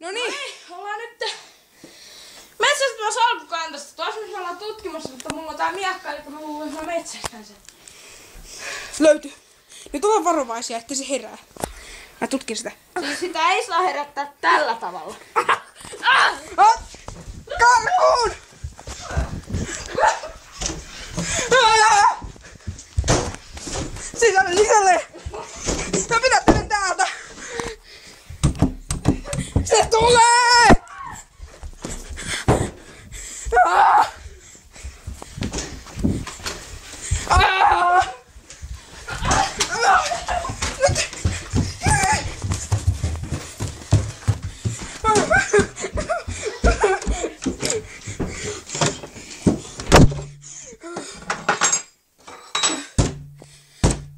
No niin. Ollaan nyt metsästä tuossa alkukantasta. Tuossa missä ollaan tutkimassa, mutta mulla on tää miakka, eli mä luulen, että mä metsästän sen. Löytyi. Nyt ollaan varovaisia, että se herää. Mä tutkin sitä. Siis sitä ei saa herättää tällä tavalla. Karkuun! Sisälle! Mä pidättelen täältä! Se tulee!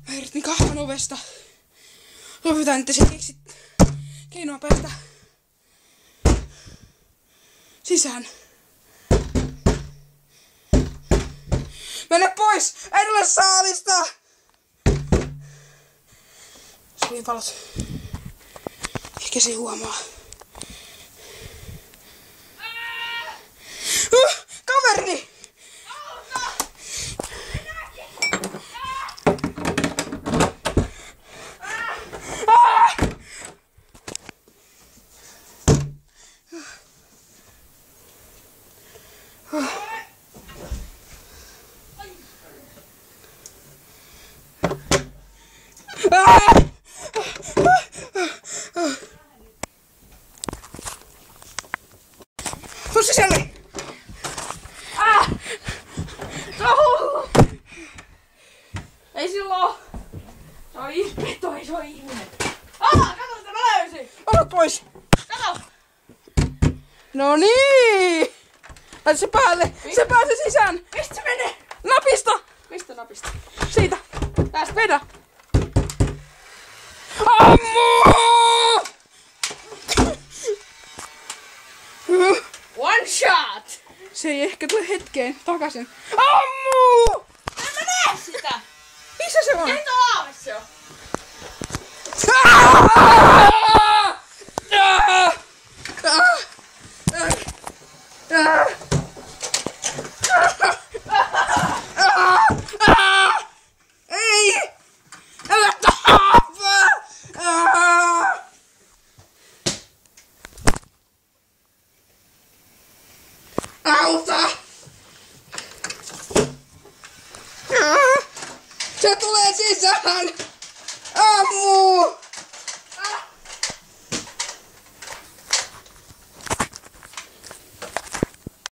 Mä yritin kahvan ovesta. Lopetan, että se keksit keinoa päästä sisään. Mene pois! En ole saalista! Suljen valot. Ehkä se huomaa. Kaverini! Tuu sisälle! Ei silloin. Se on ihmettä, ei se on ihminen. Kato mitä mä löysin! Ota pois! Kato! No niin! Laita se päälle! Se pääsee sisään! Mistä se menee? Napista! Mistä napista? Siitä! Tästä. Vedä! Ammu! One shot! Se ei ehkä tule hetkeen takaisin. Ammu! En mä näe sitä! Missä se on? Ei tuo aave se on! Ei! Älä tappaa! Auta! Se tulee sisään! Ammu!